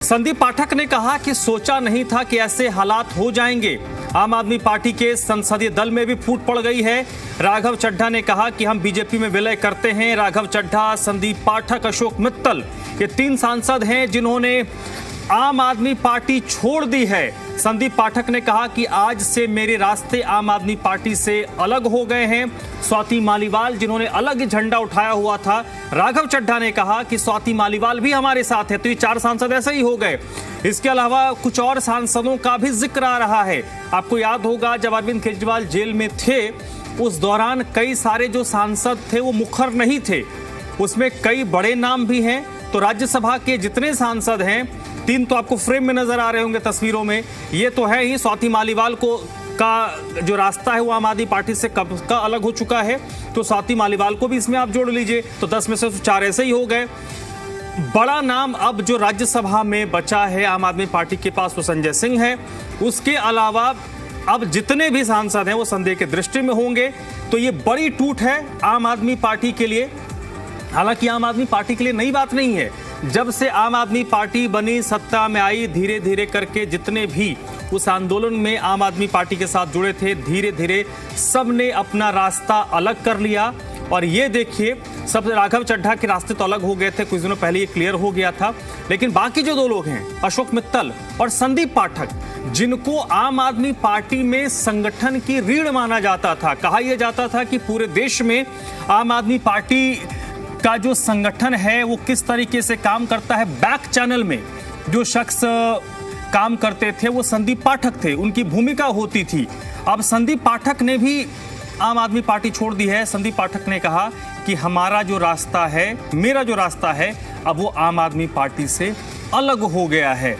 संदीप पाठक ने कहा कि सोचा नहीं था कि ऐसे हालात हो जाएंगे। आम आदमी पार्टी के संसदीय दल में भी फूट पड़ गई है। राघव चड्ढा ने कहा कि हम बीजेपी में विलय करते हैं। राघव चड्ढा, संदीप पाठक, अशोक मित्तल, ये 3 सांसद हैं जिन्होंने आम आदमी पार्टी छोड़ दी है। संदीप पाठक ने कहा कि आज से मेरे रास्ते आम आदमी पार्टी से अलग हो गए हैं। स्वाति मालीवाल, जिन्होंने अलग झंडा उठाया हुआ था, राघव चड्ढा ने कहा कि स्वाति मालीवाल भी हमारे साथ है। तो ये 4 सांसद ऐसे ही हो गए। इसके अलावा कुछ और सांसदों का भी जिक्र आ रहा है। आपको याद होगा जब अरविंद केजरीवाल जेल में थे, उस दौरान कई सारे जो सांसद थे वो मुखर नहीं थे, उसमें कई बड़े नाम भी हैं। तो राज्यसभा के जितने सांसद हैं, 3 तो आपको फ्रेम में नजर आ रहे होंगे तस्वीरों में, ये तो है ही। स्वाति मालीवाल का जो रास्ता है वो आम आदमी पार्टी से कब का अलग हो चुका है, तो स्वाति मालीवाल को भी इसमें आप जोड़ लीजिए, तो 10 में से 4 ऐसे ही हो गए। बड़ा नाम अब जो राज्यसभा में बचा है आम आदमी पार्टी के पास वो संजय सिंह है। उसके अलावा अब जितने भी सांसद हैं वो संदेह के दृष्टि में होंगे। तो ये बड़ी टूट है आम आदमी पार्टी के लिए। हालांकि आम आदमी पार्टी के लिए नई बात नहीं है। जब से आम आदमी पार्टी बनी, सत्ता में आई, धीरे धीरे करके जितने भी उस आंदोलन में आम आदमी पार्टी के साथ जुड़े थे, धीरे धीरे सब ने अपना रास्ता अलग कर लिया। और ये देखिए, सब राघव चड्ढा के रास्ते तो अलग हो गए थे, कुछ दिनों पहले ये क्लियर हो गया था। लेकिन बाकी जो 2 लोग हैं, अशोक मित्तल और संदीप पाठक, जिनको आम आदमी पार्टी में संगठन की रीढ़ माना जाता था, कहा यह जाता था कि पूरे देश में आम आदमी पार्टी का जो संगठन है वो किस तरीके से काम करता है, बैक चैनल में जो शख्स काम करते थे वो संदीप पाठक थे, उनकी भूमिका होती थी। अब संदीप पाठक ने भी आम आदमी पार्टी छोड़ दी है। संदीप पाठक ने कहा कि हमारा जो रास्ता है, मेरा जो रास्ता है, अब वो आम आदमी पार्टी से अलग हो गया है।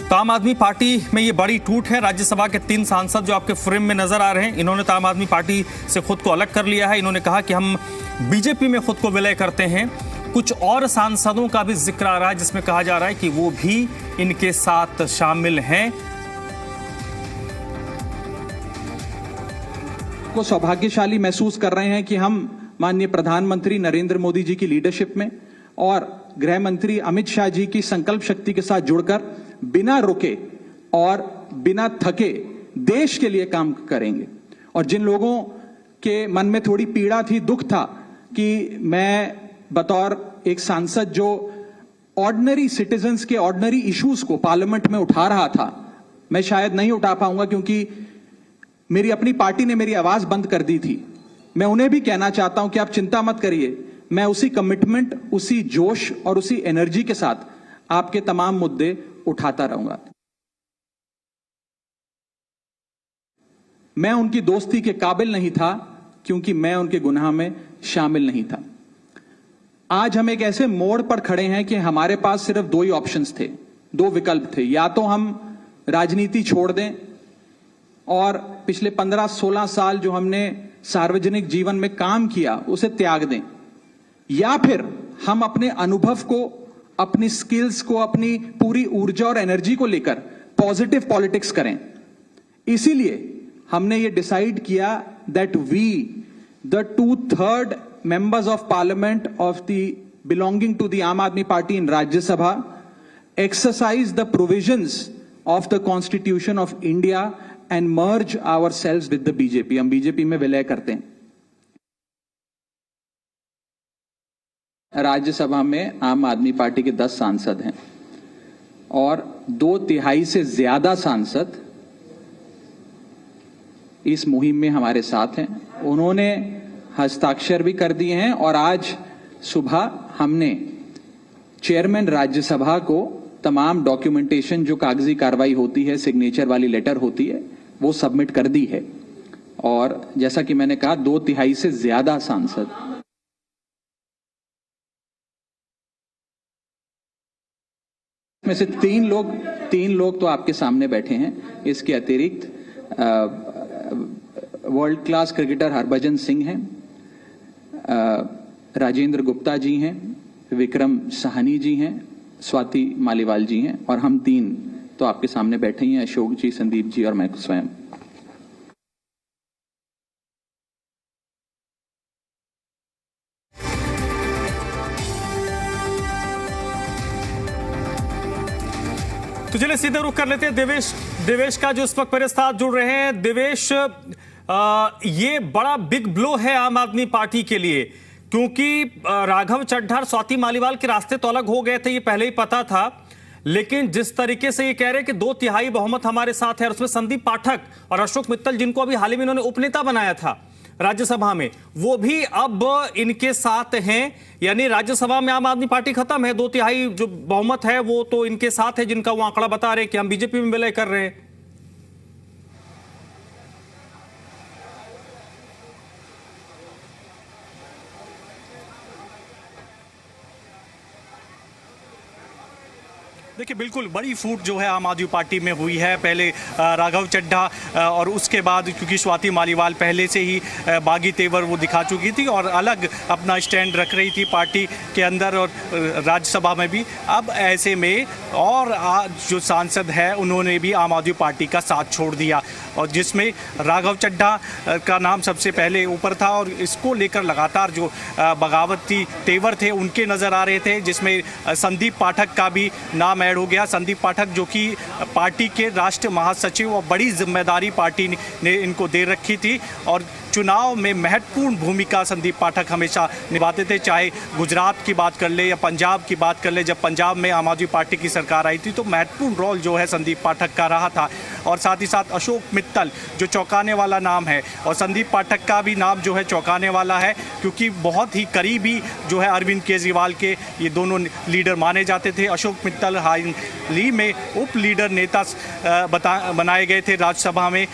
तो आम आदमी पार्टी में ये बड़ी टूट है। राज्यसभा के 3 सांसद जो आपके फ्रेम में नजर आ रहे हैं, इन्होंने तो आम आदमी पार्टी से खुद को अलग कर लिया है। इन्होंने कहा कि हम बीजेपी में खुद को विलय करते हैं। कुछ और सांसदों का भी जिक्र आ रहा है जिसमें कहा जा रहा है कि वो भी इनके साथ शामिल हैं। को सौभाग्यशाली महसूस कर रहे हैं कि हम माननीय प्रधानमंत्री नरेंद्र मोदी जी की लीडरशिप में और गृह मंत्री अमित शाह जी की संकल्प शक्ति के साथ जुड़कर बिना रुके और बिना थके देश के लिए काम करेंगे। और जिन लोगों के मन में थोड़ी पीड़ा थी, दुख था कि मैं बतौर एक सांसद जो ऑर्डिनरी सिटीजन्स के ऑर्डिनरी इश्यूज को पार्लियामेंट में उठा रहा था, मैं शायद नहीं उठा पाऊंगा क्योंकि मेरी अपनी पार्टी ने मेरी आवाज बंद कर दी थी। मैं उन्हें भी कहना चाहता हूं कि आप चिंता मत करिए, मैं उसी कमिटमेंट, उसी जोश और उसी एनर्जी के साथ आपके तमाम मुद्दे उठाता रहूंगा। मैं उनकी दोस्ती के काबिल नहीं था क्योंकि मैं उनके गुनाह में शामिल नहीं था। आज हम एक ऐसे मोड़ पर खड़े हैं कि हमारे पास सिर्फ 2 ही ऑप्शंस थे, 2 विकल्प थे। या तो हम राजनीति छोड़ दें और पिछले 15-16 साल जो हमने सार्वजनिक जीवन में काम किया उसे त्याग दें, या फिर हम अपने अनुभव को, अपनी स्किल्स को, अपनी पूरी ऊर्जा और एनर्जी को लेकर पॉजिटिव पॉलिटिक्स करें। इसीलिए हमने ये डिसाइड किया that we the 2/3 members of parliament of the belonging to the Aam Aadmi Party in Rajya Sabha exercise the provisions of the Constitution of India and merge ourselves with the BJP। हम BJP में विलय करते हैं। राज्यसभा में आम आदमी party के 10 सांसद हैं और 2/3 से ज्यादा सांसद इस मुहिम में हमारे साथ हैं। उन्होंने हस्ताक्षर भी कर दिए हैं और आज सुबह हमने चेयरमैन राज्यसभा को तमाम डॉक्यूमेंटेशन, जो कागजी कार्रवाई होती है, सिग्नेचर वाली लेटर होती है, वो सबमिट कर दी है। और जैसा कि मैंने कहा, 2/3 से ज्यादा सांसद, में से 3 लोग तो आपके सामने बैठे हैं। इसके अतिरिक्त world class cricketer Harbhajan Singh हैं, राजेंद्र गुप्ता जी हैं, विक्रम साहनी जी हैं, स्वाति मालीवाल जी हैं और हम 3 तो आपके सामने बैठे ही हैं, अशोक जी, संदीप जी और मैं स्वयं। तो चलिए सीधे रुख कर लेते हैं देवेश का, जो इस वक्त मेरे साथ जुड़ रहे हैं। देवेश, ये बड़ा बिग ब्लो है आम आदमी पार्टी के लिए, क्योंकि राघव चड्ढा और स्वाति मालीवाल के रास्ते तो अलग हो गए थे, ये पहले ही पता था। लेकिन जिस तरीके से ये कह रहे हैं कि 2/3 बहुमत हमारे साथ है, और उसमें संदीप पाठक और अशोक मित्तल, जिनको अभी हाल ही में इन्होंने उपनेता बनाया था राज्यसभा में, वो भी अब इनके साथ हैं। यानी राज्यसभा में आम आदमी पार्टी खत्म है, 2/3 जो बहुमत है वो तो इनके साथ है, जिनका वो आंकड़ा बता रहे हैं कि हम बीजेपी में विलय कर रहे हैं। देखिए, बिल्कुल बड़ी फूट जो है आम आदमी पार्टी में हुई है। पहले राघव चड्ढा और उसके बाद क्योंकि स्वाति मालीवाल पहले से ही बागी तेवर वो दिखा चुकी थी और अलग अपना स्टैंड रख रही थी पार्टी के अंदर और राज्यसभा में भी। अब ऐसे में और जो सांसद है उन्होंने भी आम आदमी पार्टी का साथ छोड़ दिया, और जिसमें राघव चड्ढा का नाम सबसे पहले ऊपर था, और इसको लेकर लगातार जो बगावती तेवर थे उनके नज़र आ रहे थे, जिसमें संदीप पाठक का भी नाम ऐड हो गया। संदीप पाठक जो कि पार्टी के राष्ट्रीय महासचिव और बड़ी जिम्मेदारी पार्टी ने इनको दे रखी थी, और चुनाव में महत्वपूर्ण भूमिका संदीप पाठक हमेशा निभाते थे। चाहे गुजरात की बात कर ले या पंजाब की बात कर ले, जब पंजाब में आम आदमी पार्टी की सरकार आई थी तो महत्वपूर्ण रोल जो है संदीप पाठक का रहा था। और साथ ही साथ अशोक मित्तल जो चौंकाने वाला नाम है, और संदीप पाठक का भी नाम जो है चौंकाने वाला है, क्योंकि बहुत ही करीबी जो है अरविंद केजरीवाल के ये दोनों लीडर माने जाते थे। अशोक मित्तल हाल ही में उप लीडर नेता बनाए गए थे राज्यसभा में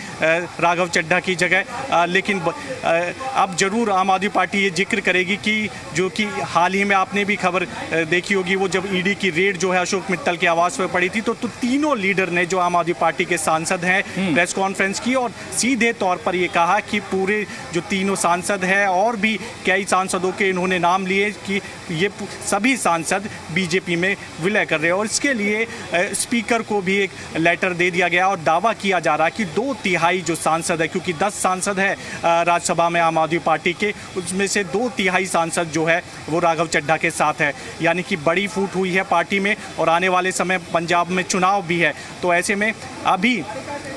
राघव चड्ढा की जगह। लेकिन अब जरूर आम आदमी पार्टी ये जिक्र करेगी कि जो कि हाल ही में आपने भी खबर देखी होगी, वो जब ईडी की रेड जो है अशोक मित्तल के आवास पर पड़ी थी, तो तीनों लीडर ने जो आम आदमी पार्टी के सांसद हैं प्रेस कॉन्फ्रेंस की और सीधे तौर पर ये कहा कि पूरे जो तीनों सांसद हैं और भी कई सांसदों के इन्होंने नाम लिए कि ये सभी सांसद बीजेपी में विलय कर रहे हैं। और इसके लिए स्पीकर को भी एक लेटर दे दिया गया और दावा किया जा रहा है कि 2/3 जो सांसद है, क्योंकि 10 सांसद है राज्यसभा में आम आदमी पार्टी के, उसमें से 2/3 सांसद जो है वो राघव चड्ढा के साथ है। यानी कि बड़ी फूट हुई है पार्टी में, और आने वाले समय पंजाब में चुनाव भी है। तो ऐसे में अभी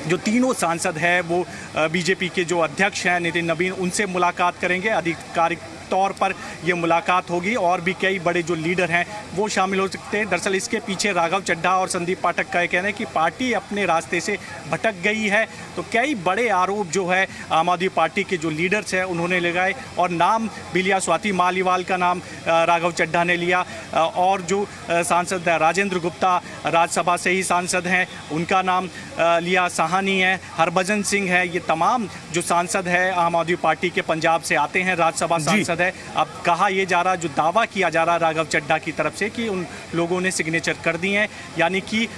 जो तीनों सांसद है वो बीजेपी के जो अध्यक्ष हैं नितिन नवीन, उनसे मुलाकात करेंगे। आधिकारिक तौर पर ये मुलाकात होगी, और भी कई बड़े जो लीडर हैं वो शामिल हो सकते हैं। दरअसल इसके पीछे राघव चड्ढा और संदीप पाठक का ये कहना है कि पार्टी अपने रास्ते से भटक गई है। तो कई बड़े आरोप जो है आम आदमी पार्टी के जो लीडर्स हैं उन्होंने लगाए, और नाम भी लिया। स्वाति मालीवाल का नाम राघव चड्ढा ने लिया, और जो सांसद राजेंद्र गुप्ता राज्यसभा से ही सांसद हैं उनका नाम लिया। साहनी है, हरभजन सिंह है, ये तमाम जो सांसद है आम आदमी पार्टी के पंजाब से आते हैं राज्यसभा सांसद है। अब कहा यह जा रहा, जो दावा किया जा रहा राघव चड्ढा की तरफ से, कि उन लोगों ने सिग्नेचर कर दी हैं। यानी कि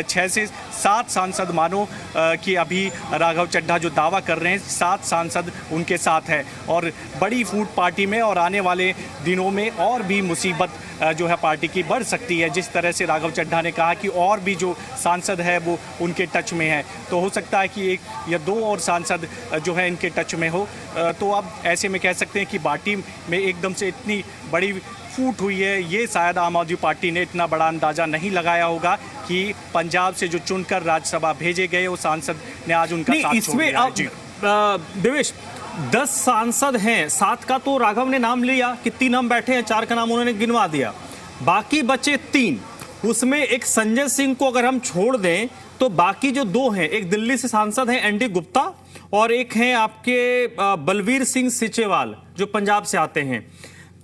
6 से 7 सांसद मानो कि अभी राघव चड्ढा जो दावा कर रहे हैं 7 सांसद उनके साथ है। और बड़ी फूट पार्टी में, और आने वाले दिनों में और भी मुसीबत जो है पार्टी की बढ़ सकती है। जिस तरह से राघव चड्ढा ने कहा कि और भी जो सांसद है वो उनके टच में है, तो हो सकता है कि 1 या 2 और सांसद जो है इनके टच में हो। तो अब ऐसे में कह सकते हैं कि पार्टी में एकदम से इतनी बड़ी फूट हुई है, ये शायद आम आदमी पार्टी ने इतना बड़ा अंदाजा नहीं लगाया होगा कि पंजाब से जो चुनकर राज्यसभा भेजे गए वो सांसद ने आज उनका साथ छोड़ दिया। देवेश, 10 सांसद हैं, 7 का तो राघव ने नाम लिया, कितनी नाम बैठे हैं, 4 का नाम उन्होंने गिनवा दिया, बाकी बचे 3। उसमें एक संजय सिंह को अगर हम छोड़ दें तो बाकी जो 2 हैं, एक दिल्ली से सांसद हैं एनडी गुप्ता, और एक हैं आपके बलवीर सिंह सीचेवाल जो पंजाब से आते हैं।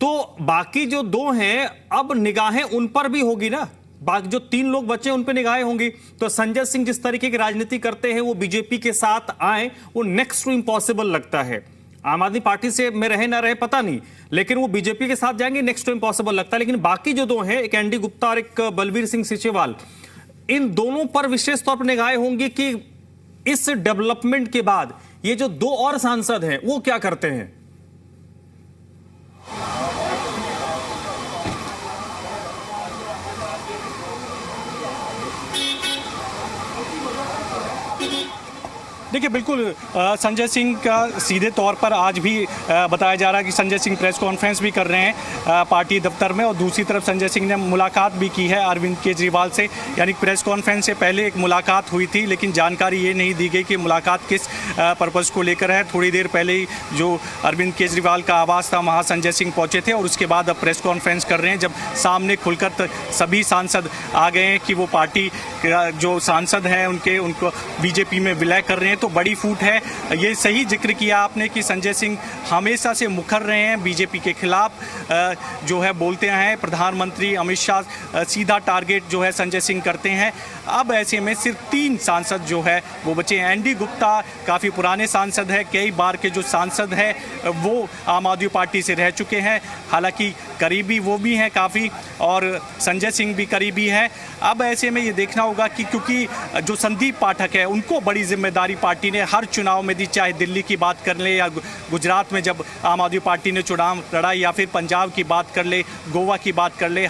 तो बाकी जो 2 हैं, अब निगाहें उन पर भी होगी ना, बाकी जो 3 लोग बचे उन पर निगाहें होंगी। तो संजय सिंह जिस तरीके की राजनीति करते हैं, वो बीजेपी के साथ आए, वो नेक्स्ट टू इम्पॉसिबल लगता है। आम आदमी पार्टी से में रहे ना रहे पता नहीं, लेकिन वो बीजेपी के साथ जाएंगे, नेक्स्ट टू इम्पॉसिबल लगता है। लेकिन बाकी जो 2 हैं, एक एनडी गुप्ता और एक बलवीर सिंह सीचेवाल, इन दोनों पर विशेष तौर पर निगाहें होंगी कि इस डेवलपमेंट के बाद ये जो 2 और सांसद हैं वो क्या करते हैं। देखिए बिल्कुल संजय सिंह का सीधे तौर पर आज भी बताया जा रहा है कि संजय सिंह प्रेस कॉन्फ्रेंस भी कर रहे हैं पार्टी दफ्तर में, और दूसरी तरफ संजय सिंह ने मुलाकात भी की है अरविंद केजरीवाल से। यानी प्रेस कॉन्फ्रेंस से पहले एक मुलाकात हुई थी, लेकिन जानकारी ये नहीं दी गई कि मुलाकात किस पर्पज़ को लेकर है। थोड़ी देर पहले ही जो अरविंद केजरीवाल का आवास था वहाँ संजय सिंह पहुँचे थे, और उसके बाद अब प्रेस कॉन्फ्रेंस कर रहे हैं, जब सामने खुलकर सभी सांसद आ गए हैं कि वो पार्टी जो सांसद हैं उनको बीजेपी में विलय कर रहे हैं। तो बड़ी फूट है। ये सही जिक्र किया आपने कि संजय सिंह हमेशा से मुखर रहे हैं बीजेपी के खिलाफ, जो है बोलते हैं। प्रधानमंत्री अमित शाह सीधा टारगेट जो है संजय सिंह करते हैं। अब ऐसे में सिर्फ 3 सांसद जो है वो बचे हैं। एनडी गुप्ता काफ़ी पुराने सांसद हैं, कई बार के जो सांसद हैं वो आम आदमी पार्टी से रह चुके हैं, हालांकि करीबी वो भी हैं काफ़ी, और संजय सिंह भी करीबी हैं। अब ऐसे में ये देखना होगा कि क्योंकि जो संदीप पाठक है उनको बड़ी जिम्मेदारी पार्टी ने हर चुनाव में दी, चाहे दिल्ली की बात कर ले या गुजरात में जब आम आदमी पार्टी ने चुनाव लड़ा, या फिर पंजाब की बात कर ले, गोवा की बात कर ले।